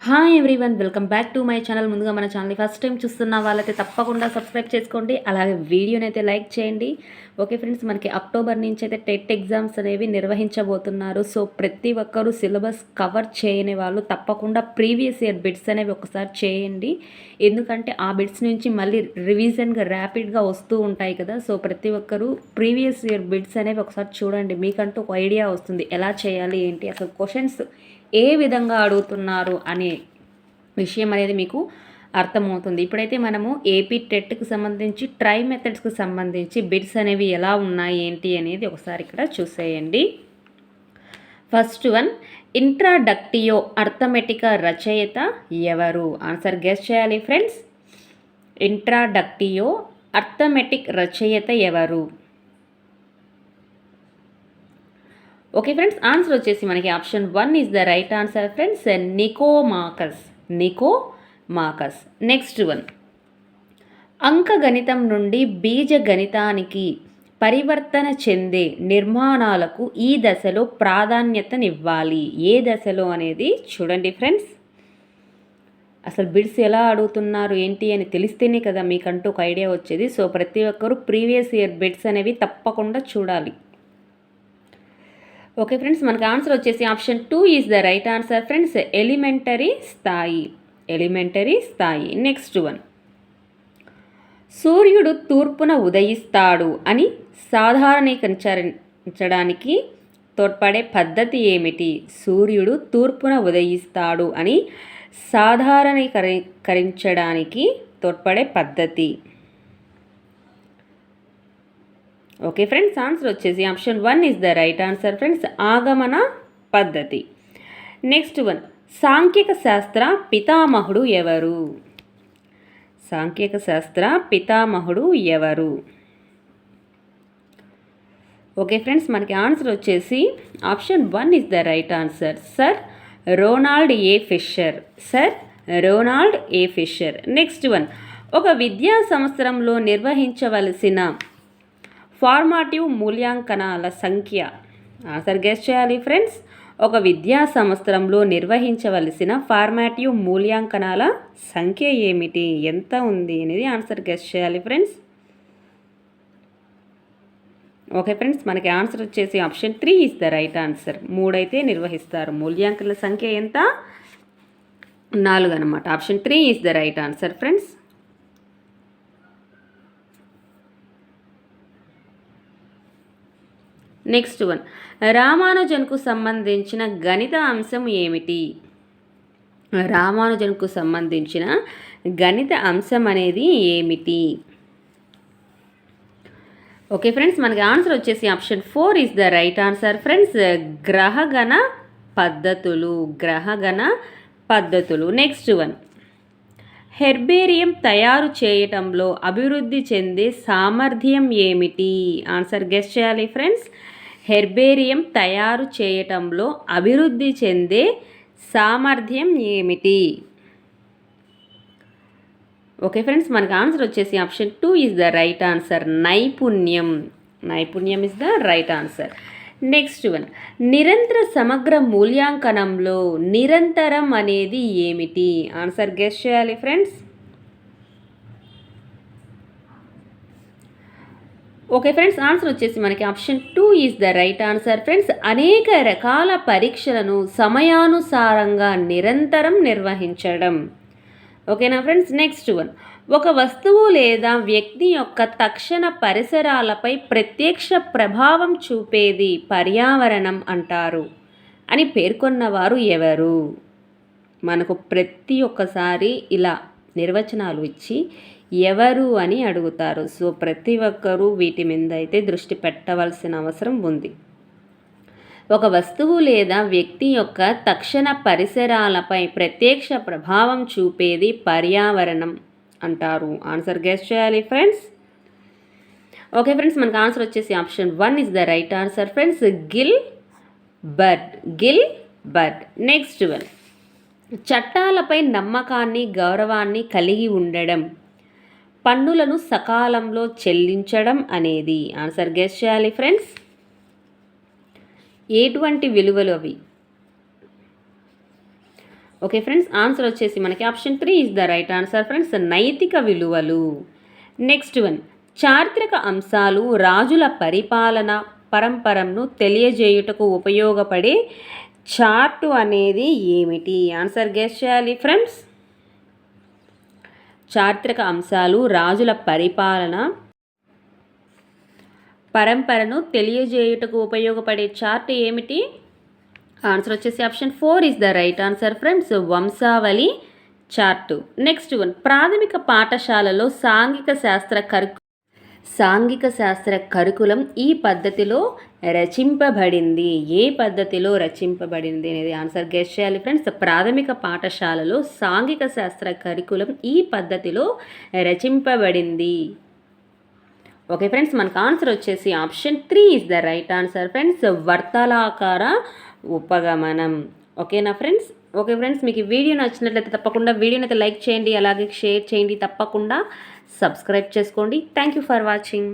Hi everyone, welcome back to my channel. ముందుగా మన ఛానల్ని ఫస్ట్ టైం చూస్తున్న వాళ్ళైతే తప్పకుండా సబ్స్క్రైబ్ చేసుకోండి, అలాగే వీడియోని అయితే లైక్ చేయండి. ఓకే ఫ్రెండ్స్, మనకి అక్టోబర్ నుంచి అయితే టెట్ ఎగ్జామ్స్ అనేవి నిర్వహించబోతున్నారు. సో ప్రతి ఒక్కరూ సిలబస్ కవర్ చేయని వాళ్ళు తప్పకుండా ప్రీవియస్ ఇయర్ బిట్స్ అనేవి ఒకసారి చేయండి. ఎందుకంటే ఆ బిట్స్ నుంచి మళ్ళీ రివిజన్గా ర్యాపిడ్గా వస్తూ ఉంటాయి కదా. సో ప్రతి ఒక్కరూ ప్రీవియస్ ఇయర్ బిట్స్ అనేవి ఒకసారి చూడండి, మీకంటూ ఒక ఐడియా వస్తుంది ఎలా చేయాలి ఏంటి, అసలు క్వశ్చన్స్ ఏ విధంగా అడుగుతున్నారు అనే విషయం అనేది మీకు అర్థమవుతుంది. ఇప్పుడైతే మనము ఏపీ టెట్కి సంబంధించి ట్రై మెథడ్స్కి సంబంధించి బిట్స్ అనేవి ఎలా ఉన్నాయి ఏంటి అనేది ఒకసారి ఇక్కడ చూసేయండి. ఫస్ట్ వన్, ఇంట్రాడక్టియో అర్థమెటిక రచయిత ఎవరు? ఆన్సర్ గెస్ చేయాలి ఫ్రెండ్స్. ఇంట్రాడక్టియో అర్థమెటిక్ రచయిత ఎవరు? ఓకే ఫ్రెండ్స్, ఆన్సర్ వచ్చేసి మనకి option 1 is the right answer friends, Nicomachus. Next one, అంకగణితం నుండి బీజగణితానికి పరివర్తన చెందే నిర్మాణాలకు ఈ దశలో ప్రాధాన్యతనివ్వాలి. ఏ దశలో అనేది చూడండి ఫ్రెండ్స్. అసలు బిట్స్ ఎలా అడుగుతున్నారు ఏంటి అని తెలిస్తేనే కదా మీకంటూ ఒక ఐడియా వచ్చేది. సో ప్రతి ఒక్కరూ ప్రీవియస్ ఇయర్ బిట్స్ అనేవి తప్పకుండా చూడాలి. ఓకే ఫ్రెండ్స్, మనకు ఆన్సర్ వచ్చేసి option 2 is the right answer friends, elementary స్థాయి. నెక్స్ట్ వన్, సూర్యుడు తూర్పున ఉదయిస్తాడు అని సాధారణీకరించడానికి తోడ్పడే పద్ధతి ఏమిటి? సూర్యుడు తూర్పున ఉదయిస్తాడు అని సాధారణీకరించడానికి తోడ్పడే పద్ధతి. ఓకే ఫ్రెండ్స్, ఆన్సర్ వచ్చేసి option 1 is the right answer friends, ఆగమన పద్ధతి. నెక్స్ట్ వన్, సాంఖ్యక శాస్త్ర పితామహుడు ఎవరు? ఓకే ఫ్రెండ్స్, మనకి ఆన్సర్ వచ్చేసి option 1 is the right answer, sir Ronald A Fisher. Next one, ఒక విద్యా సంవత్సరంలో నిర్వహించవలసిన ఫార్మాటివ్ మూల్యాంకనాల సంఖ్య. ఆన్సర్ గెస్ చేయాలి ఫ్రెండ్స్. ఒక విద్యా సంవత్సరంలో నిర్వహించవలసిన ఫార్మాటివ్ మూల్యాంకనాల సంఖ్య ఏమిటి, ఎంత ఉంది అనేది ఆన్సర్ గెస్ చేయాలి ఫ్రెండ్స్. ఓకే ఫ్రెండ్స్, మనకి ఆన్సర్ వచ్చేసి option 3 is the right answer. 3 అయితే నిర్వహిస్తారు. మూల్యాంకనాల సంఖ్య ఎంత? 4 అనమాట. Option 3 is the right answer friends. Next one, రామానుజన్కు సంబంధించిన గణిత అంశం ఏమిటి? రామానుజన్కు సంబంధించిన గణిత అంశం అనేది ఏమిటి? ఓకే ఫ్రెండ్స్, మనకి ఆన్సర్ వచ్చేసి option 4 is the right answer friends, గ్రహగణ పద్ధతులు. నెక్స్ట్ వన్, హెర్బేరియం తయారు చేయటంలో అభివృద్ధి చెందే సామర్థ్యం ఏమిటి? ఆన్సర్ గెస్ చేయాలి ఫ్రెండ్స్. హెర్బేరియం తయారు చేయటంలో అభివృద్ధి చెందే సామర్థ్యం ఏమిటి? ఓకే ఫ్రెండ్స్, మనకి ఆన్సర్ వచ్చేసి option 2 is the right answer, నైపుణ్యం is the right answer. Next one, నిరంతర సమగ్ర మూల్యాంకనంలో నిరంతరం అనేది ఏమిటి? ఆన్సర్ గెస్ చేయాలి ఫ్రెండ్స్. ఓకే ఫ్రెండ్స్, ఆన్సర్ వచ్చేసి మనకి option 2 is the right answer friends, అనేక రకాల పరీక్షలను సమయానుసారంగా నిరంతరం నిర్వహించడం. ఓకేనా ఫ్రెండ్స్. నెక్స్ట్ వన్, ఒక వస్తువు లేదా వ్యక్తి యొక్క తక్షణ పరిసరాలపై ప్రత్యక్ష ప్రభావం చూపేది పర్యావరణం అంటారు అని పేర్కొన్నవారు ఎవరు? మనకు ప్రతి ఒక్కసారి ఇలా నిర్వచనాలు ఇచ్చి ఎవరు అని అడుగుతారు. సో ప్రతి ఒక్కరూ వీటి మీద అయితే దృష్టి పెట్టవలసిన అవసరం ఉంది. ఒక వస్తువు లేదా వ్యక్తి యొక్క తక్షణ పరిసరాలపై ప్రత్యక్ష ప్రభావం చూపేది పర్యావరణం అంటారు. ఆన్సర్ గెస్ చేయాలి ఫ్రెండ్స్. ఓకే ఫ్రెండ్స్, మనకు ఆన్సర్ వచ్చేసి option 1 is the right answer friends, Gill bird. Next one, చట్టాలపై నమ్మకాన్ని గౌరవాన్ని కలిగి ఉండడం, పన్నులను సకాలంలో చెల్లించడం అనేది. ఆన్సర్ గెస్ చేయాలి ఫ్రెండ్స్. ఎటువంటి విలువలు అవి? ఓకే ఫ్రెండ్స్, ఆన్సర్ వచ్చేసి మనకి option 3 is the right answer friends, నైతిక విలువలు. నెక్స్ట్ వన్, చారిత్రక అంశాలు రాజుల పరిపాలన పరంపరను తెలియజేయుటకు ఉపయోగపడే చార్టు అనేది ఏమిటి? ఆన్సర్ గెస్ చేయాలి ఫ్రెండ్స్. చారిత్రక అంశాలు రాజుల పరిపాలన పరంపరను తెలియజేయుటకు ఉపయోగపడే చార్ట్ ఏమిటి? ఆన్సర్ వచ్చేసి option 4 is the right answer friends, వంశావళి చార్టు. నెక్స్ట్ వన్, ప్రాథమిక పాఠశాలలో సాంఘిక శాస్త్ర కరికులం ఈ పద్ధతిలో రచింపబడింది. ఏ పద్ధతిలో రచింపబడింది అనేది ఆన్సర్ గెస్ చేయాలి ఫ్రెండ్స్. ప్రాథమిక పాఠశాలలో సాంఘిక శాస్త్ర కరికులం ఈ పద్ధతిలో రచింపబడింది. ఓకే ఫ్రెండ్స్, మనకు ఆన్సర్ వచ్చేసి option 3 is the right answer friends, వర్తలాకార ఉపగమనం. ఓకేనా ఫ్రెండ్స్? ఓకే ఫ్రెండ్స్, మీకు ఈ వీడియో నచ్చినట్లయితే తప్పకుండా వీడియోని అయితే లైక్ చేయండి, అలాగే షేర్ చేయండి, తప్పకుండా సబ్స్క్రైబ్ చేసుకోండి. Thank you for watching.